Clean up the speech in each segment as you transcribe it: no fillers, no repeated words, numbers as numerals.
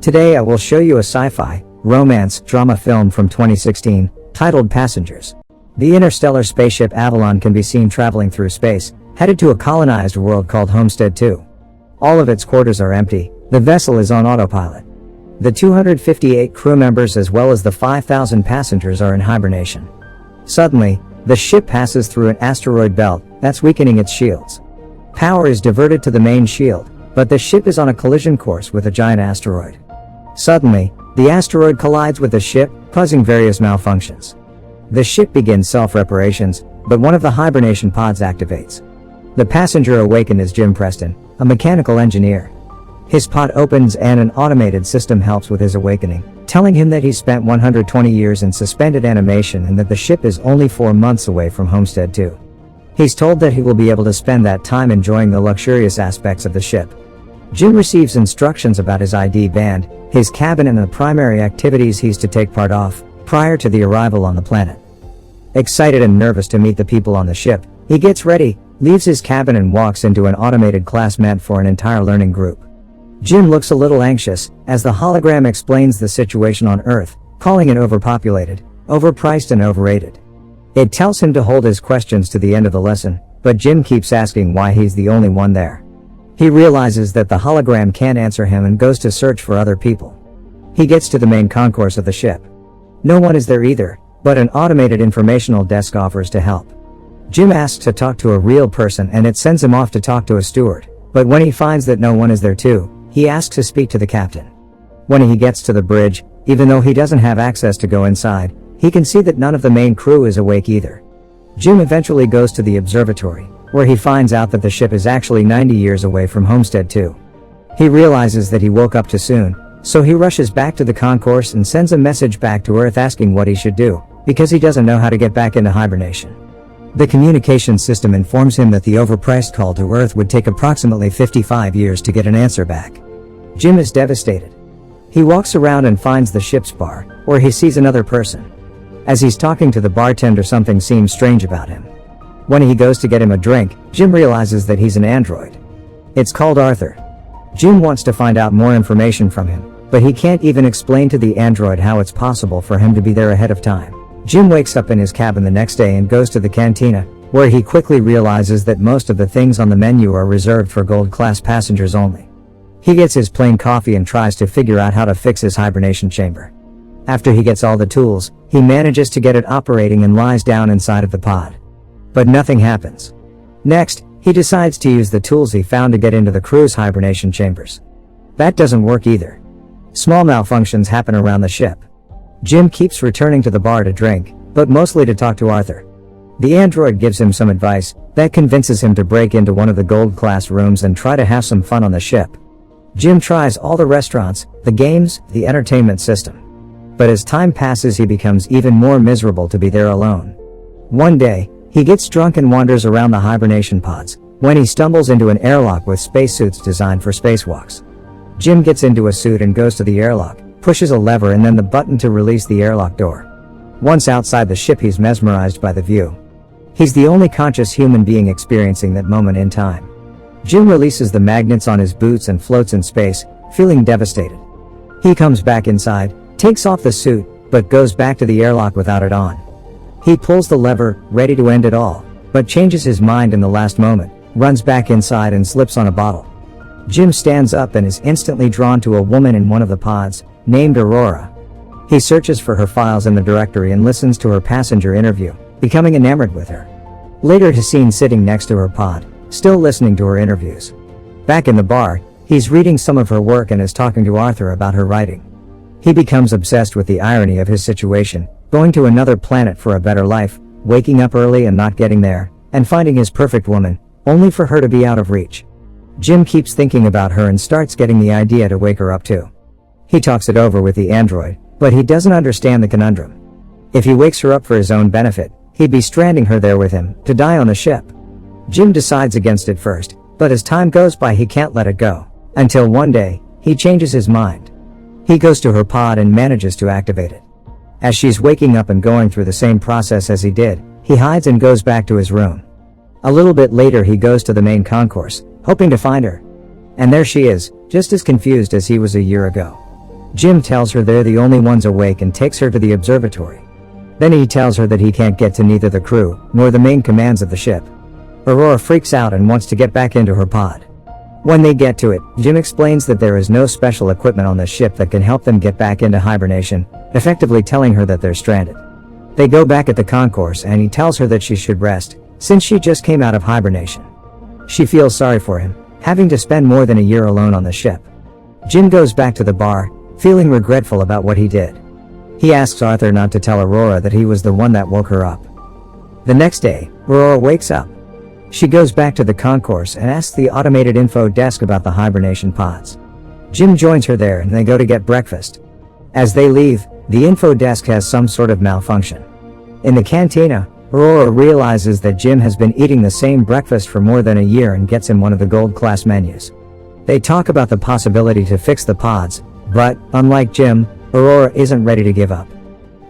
Today I will show you a sci-fi, romance, drama film from 2016, titled Passengers. The interstellar spaceship Avalon can be seen traveling through space, headed to a colonized world called Homestead 2. All of its quarters are empty, the vessel is on autopilot. The 258 crew members as well as the 5,000 passengers are in hibernation. Suddenly, the ship passes through an asteroid belt that's weakening its shields. Power is diverted to the main shield, but the ship is on a collision course with a giant asteroid. Suddenly, the asteroid collides with the ship, causing various malfunctions. The ship begins self-reparations, but one of the hibernation pods activates. The passenger awakened is Jim Preston, a mechanical engineer. His pod opens and an automated system helps with his awakening, telling him that he spent 120 years in suspended animation and that the ship is only 4 months away from Homestead 2. He's told that he will be able to spend that time enjoying the luxurious aspects of the ship. Jim receives instructions about his ID band, his cabin and the primary activities he's to take part of, prior to the arrival on the planet. Excited and nervous to meet the people on the ship, he gets ready, leaves his cabin and walks into an automated class meant for an entire learning group. Jim looks a little anxious, as the hologram explains the situation on Earth, calling it overpopulated, overpriced and overrated. It tells him to hold his questions to the end of the lesson, but Jim keeps asking why he's the only one there. He realizes that the hologram can't answer him and goes to search for other people. He gets to the main concourse of the ship. No one is there either, but an automated informational desk offers to help. Jim asks to talk to a real person and it sends him off to talk to a steward, but when he finds that no one is there too, he asks to speak to the captain. When he gets to the bridge, even though he doesn't have access to go inside, he can see that none of the main crew is awake either. Jim eventually goes to the observatory, where he finds out that the ship is actually 90 years away from Homestead 2. He realizes that he woke up too soon, so he rushes back to the concourse and sends a message back to Earth asking what he should do, because he doesn't know how to get back into hibernation. The communication system informs him that the overpriced call to Earth would take approximately 55 years to get an answer back. Jim is devastated. He walks around and finds the ship's bar, where he sees another person. As he's talking to the bartender, something seems strange about him. When he goes to get him a drink, Jim realizes that he's an android. It's called Arthur. Jim wants to find out more information from him, but he can't even explain to the android how it's possible for him to be there ahead of time. Jim wakes up in his cabin the next day and goes to the cantina, where he quickly realizes that most of the things on the menu are reserved for gold-class passengers only. He gets his plain coffee and tries to figure out how to fix his hibernation chamber. After he gets all the tools, he manages to get it operating and lies down inside of the pod. But nothing happens. Next, he decides to use the tools he found to get into the crew's hibernation chambers. That doesn't work either. Small malfunctions happen around the ship. Jim keeps returning to the bar to drink, but mostly to talk to Arthur. The android gives him some advice that convinces him to break into one of the gold-class rooms and try to have some fun on the ship. Jim tries all the restaurants, the games, the entertainment system. But as time passes, he becomes even more miserable to be there alone. One day, he gets drunk and wanders around the hibernation pods, when he stumbles into an airlock with spacesuits designed for spacewalks. Jim gets into a suit and goes to the airlock, pushes a lever and then the button to release the airlock door. Once outside the ship, he's mesmerized by the view. He's the only conscious human being experiencing that moment in time. Jim releases the magnets on his boots and floats in space, feeling devastated. He comes back inside, takes off the suit, but goes back to the airlock without it on. He pulls the lever, ready to end it all, but changes his mind in the last moment, runs back inside and slips on a bottle. Jim stands up and is instantly drawn to a woman in one of the pods, named Aurora. He searches for her files in the directory and listens to her passenger interview, becoming enamored with her. Later he's seen sitting next to her pod, still listening to her interviews. Back in the bar, he's reading some of her work and is talking to Arthur about her writing. He becomes obsessed with the irony of his situation, going to another planet for a better life, waking up early and not getting there, and finding his perfect woman, only for her to be out of reach. Jim keeps thinking about her and starts getting the idea to wake her up too. He talks it over with the android, but he doesn't understand the conundrum. If he wakes her up for his own benefit, he'd be stranding her there with him, to die on the ship. Jim decides against it first, but as time goes by he can't let it go, until one day, he changes his mind. He goes to her pod and manages to activate it. As she's waking up and going through the same process as he did, he hides and goes back to his room. A little bit later he goes to the main concourse, hoping to find her. And there she is, just as confused as he was a year ago. Jim tells her they're the only ones awake and takes her to the observatory. Then he tells her that he can't get to neither the crew, nor the main commands of the ship. Aurora freaks out and wants to get back into her pod. When they get to it, Jim explains that there is no special equipment on the ship that can help them get back into hibernation, effectively telling her that they're stranded. They go back at the concourse and he tells her that she should rest, since she just came out of hibernation. She feels sorry for him, having to spend more than a year alone on the ship. Jim goes back to the bar, feeling regretful about what he did. He asks Arthur not to tell Aurora that he was the one that woke her up. The next day, Aurora wakes up. She goes back to the concourse and asks the automated info desk about the hibernation pods. Jim joins her there and they go to get breakfast. As they leave, the info desk has some sort of malfunction. In the cantina, Aurora realizes that Jim has been eating the same breakfast for more than a year and gets him one of the gold class menus. They talk about the possibility to fix the pods, but, unlike Jim, Aurora isn't ready to give up.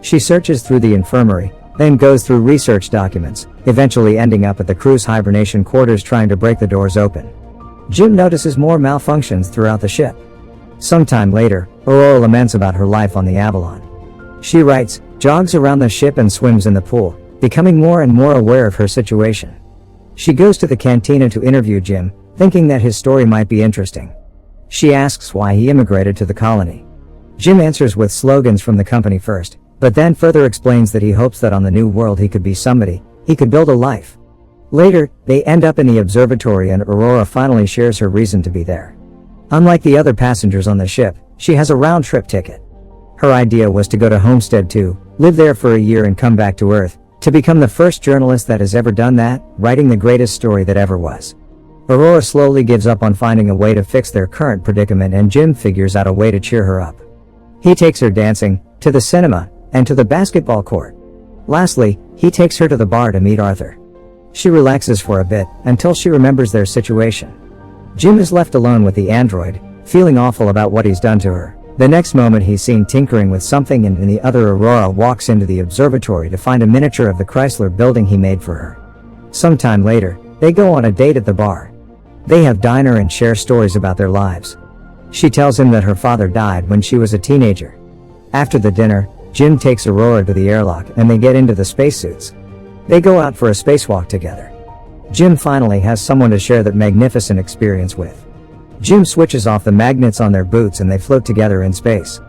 She searches through the infirmary, then goes through research documents, eventually ending up at the crew's hibernation quarters trying to break the doors open. Jim notices more malfunctions throughout the ship. Sometime later, Aurora laments about her life on the Avalon. She writes, jogs around the ship and swims in the pool, becoming more and more aware of her situation. She goes to the cantina to interview Jim, thinking that his story might be interesting. She asks why he immigrated to the colony. Jim answers with slogans from the company first, but then further explains that he hopes that on the new world he could be somebody, he could build a life. Later, they end up in the observatory and Aurora finally shares her reason to be there. Unlike the other passengers on the ship, she has a round-trip ticket. Her idea was to go to Homestead 2, live there for a year and come back to Earth, to become the first journalist that has ever done that, writing the greatest story that ever was. Aurora slowly gives up on finding a way to fix their current predicament and Jim figures out a way to cheer her up. He takes her dancing, to the cinema, and to the basketball court. Lastly, he takes her to the bar to meet Arthur. She relaxes for a bit, until she remembers their situation. Jim is left alone with the android, feeling awful about what he's done to her. The next moment he's seen tinkering with something and in the other Aurora walks into the observatory to find a miniature of the Chrysler building he made for her. Sometime later, they go on a date at the bar. They have dinner and share stories about their lives. She tells him that her father died when she was a teenager. After the dinner, Jim takes Aurora to the airlock and they get into the spacesuits. They go out for a spacewalk together. Jim finally has someone to share that magnificent experience with. Jim switches off the magnets on their boots and they float together in space.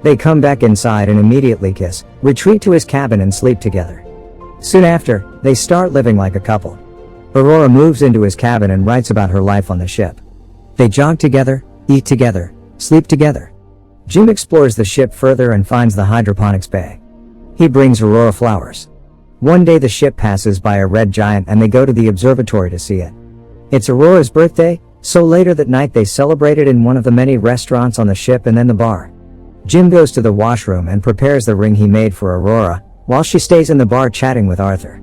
They come back inside and immediately kiss, retreat to his cabin and sleep together. Soon after, they start living like a couple. Aurora moves into his cabin and writes about her life on the ship. They jog together, eat together, sleep together. Jim explores the ship further and finds the hydroponics bay. He brings Aurora flowers. One day the ship passes by a red giant and they go to the observatory to see it. It's Aurora's birthday, so later that night they celebrate it in one of the many restaurants on the ship and then the bar. Jim goes to the washroom and prepares the ring he made for Aurora, while she stays in the bar chatting with Arthur.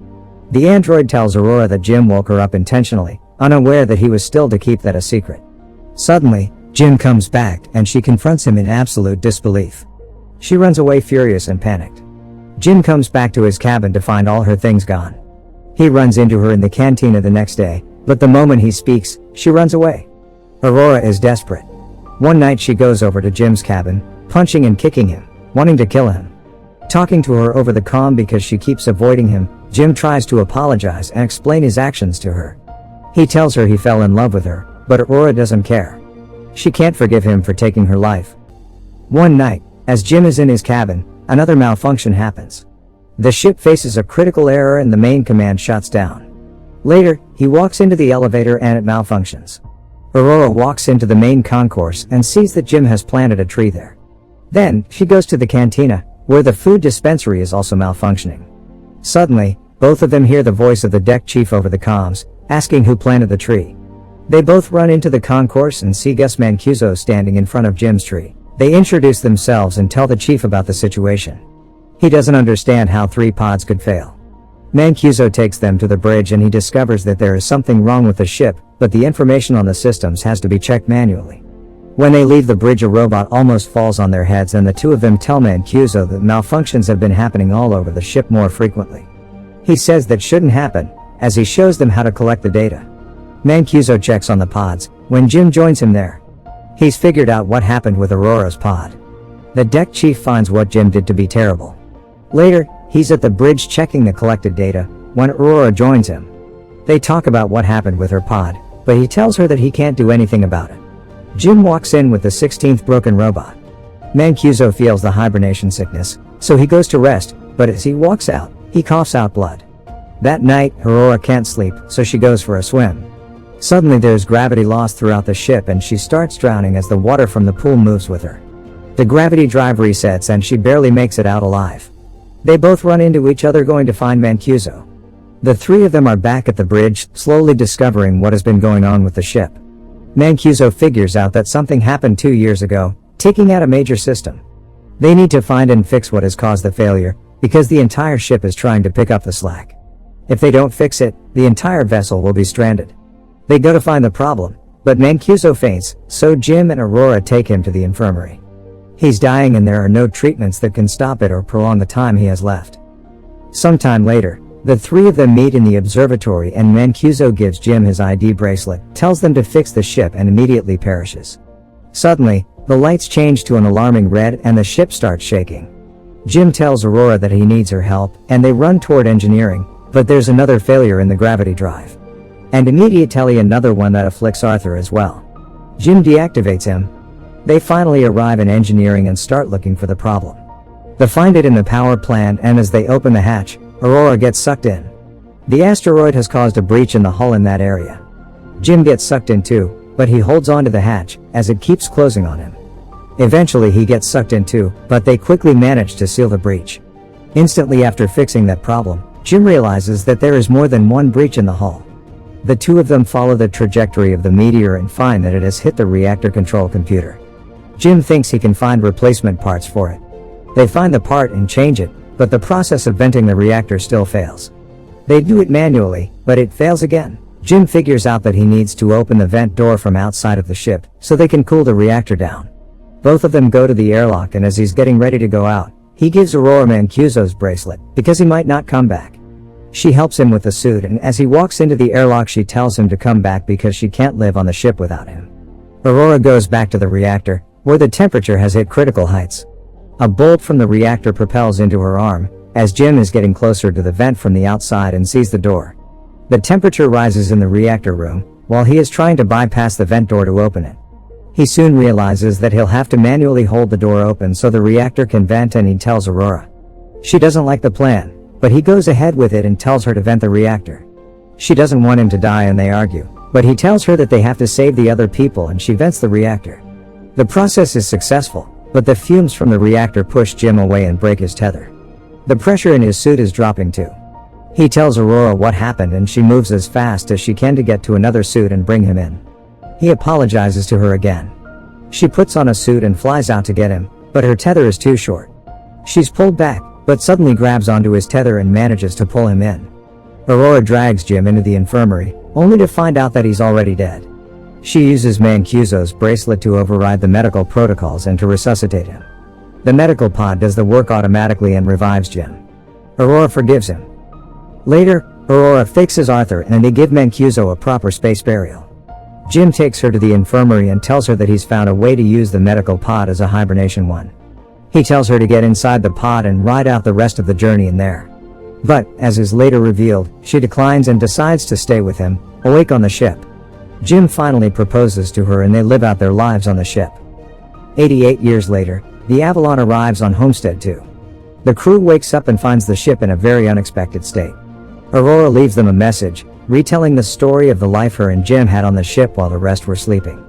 The android tells Aurora that Jim woke her up intentionally, unaware that he was still to keep that a secret. Suddenly, Jim comes back and she confronts him in absolute disbelief. She runs away furious and panicked. Jim comes back to his cabin to find all her things gone. He runs into her in the cantina the next day, but the moment he speaks, she runs away. Aurora is desperate. One night she goes over to Jim's cabin, punching and kicking him, wanting to kill him. Talking to her over the comm because she keeps avoiding him, Jim tries to apologize and explain his actions to her. He tells her he fell in love with her, but Aurora doesn't care. She can't forgive him for taking her life. One night, as Jim is in his cabin, another malfunction happens. The ship faces a critical error and the main command shuts down. Later, he walks into the elevator and it malfunctions. Aurora walks into the main concourse and sees that Jim has planted a tree there. Then, she goes to the cantina, where the food dispensary is also malfunctioning. Suddenly, both of them hear the voice of the deck chief over the comms, asking who planted the tree. They both run into the concourse and see Gus Mancuso standing in front of Jim's tree. They introduce themselves and tell the chief about the situation. He doesn't understand how 3 pods could fail. Mancuso takes them to the bridge and he discovers that there is something wrong with the ship, but the information on the systems has to be checked manually. When they leave the bridge, a robot almost falls on their heads and the two of them tell Mancuso that malfunctions have been happening all over the ship more frequently. He says that shouldn't happen, as he shows them how to collect the data. Mancuso checks on the pods, when Jim joins him there. He's figured out what happened with Aurora's pod. The deck chief finds what Jim did to be terrible. Later, he's at the bridge checking the collected data, when Aurora joins him. They talk about what happened with her pod, but he tells her that he can't do anything about it. Jim walks in with the 16th broken robot. Mancuso feels the hibernation sickness, so he goes to rest, but as he walks out, he coughs out blood. That night, Aurora can't sleep, so she goes for a swim. Suddenly there's gravity loss throughout the ship and she starts drowning as the water from the pool moves with her. The gravity drive resets and she barely makes it out alive. They both run into each other going to find Mancuso. The three of them are back at the bridge, slowly discovering what has been going on with the ship. Mancuso figures out that something happened 2 years ago, taking out a major system. They need to find and fix what has caused the failure, because the entire ship is trying to pick up the slack. If they don't fix it, the entire vessel will be stranded. They go to find the problem, but Mancuso faints, so Jim and Aurora take him to the infirmary. He's dying and there are no treatments that can stop it or prolong the time he has left. Sometime later, the three of them meet in the observatory and Mancuso gives Jim his ID bracelet, tells them to fix the ship and immediately perishes. Suddenly, the lights change to an alarming red and the ship starts shaking. Jim tells Aurora that he needs her help and they run toward engineering, but there's another failure in the gravity drive. And immediately another one that afflicts Arthur as well. Jim deactivates him. They finally arrive in engineering and start looking for the problem. They find it in the power plant and as they open the hatch, Aurora gets sucked in. The asteroid has caused a breach in the hull in that area. Jim gets sucked in too, but he holds on to the hatch, as it keeps closing on him. Eventually he gets sucked in too, but they quickly manage to seal the breach. Instantly after fixing that problem, Jim realizes that there is more than one breach in the hull. The two of them follow the trajectory of the meteor and find that it has hit the reactor control computer. Jim thinks he can find replacement parts for it. They find the part and change it, but the process of venting the reactor still fails. They do it manually, but it fails again. Jim figures out that he needs to open the vent door from outside of the ship, so they can cool the reactor down. Both of them go to the airlock and as he's getting ready to go out, he gives Aurora Mancuso's bracelet, because he might not come back. She helps him with the suit and as he walks into the airlock she tells him to come back because she can't live on the ship without him. Aurora goes back to the reactor, where the temperature has hit critical heights. A bolt from the reactor propels into her arm, as Jim is getting closer to the vent from the outside and sees the door. The temperature rises in the reactor room, while he is trying to bypass the vent door to open it. He soon realizes that he'll have to manually hold the door open so the reactor can vent and he tells Aurora. She doesn't like the plan, but he goes ahead with it and tells her to vent the reactor. She doesn't want him to die and they argue, but he tells her that they have to save the other people and she vents the reactor. The process is successful, but the fumes from the reactor push Jim away and break his tether. The pressure in his suit is dropping too. He tells Aurora what happened and she moves as fast as she can to get to another suit and bring him in. He apologizes to her again. She puts on a suit and flies out to get him, but her tether is too short. She's pulled back, but suddenly grabs onto his tether and manages to pull him in. Aurora drags Jim into the infirmary, only to find out that he's already dead. She uses Mancuso's bracelet to override the medical protocols and to resuscitate him. The medical pod does the work automatically and revives Jim. Aurora forgives him. Later, Aurora fixes Arthur and they give Mancuso a proper space burial. Jim takes her to the infirmary and tells her that he's found a way to use the medical pod as a hibernation one. He tells her to get inside the pod and ride out the rest of the journey in there. But, as is later revealed, she declines and decides to stay with him, awake on the ship. Jim finally proposes to her and they live out their lives on the ship. 88 years later, the Avalon arrives on Homestead 2. The crew wakes up and finds the ship in a very unexpected state. Aurora leaves them a message, retelling the story of the life her and Jim had on the ship while the rest were sleeping.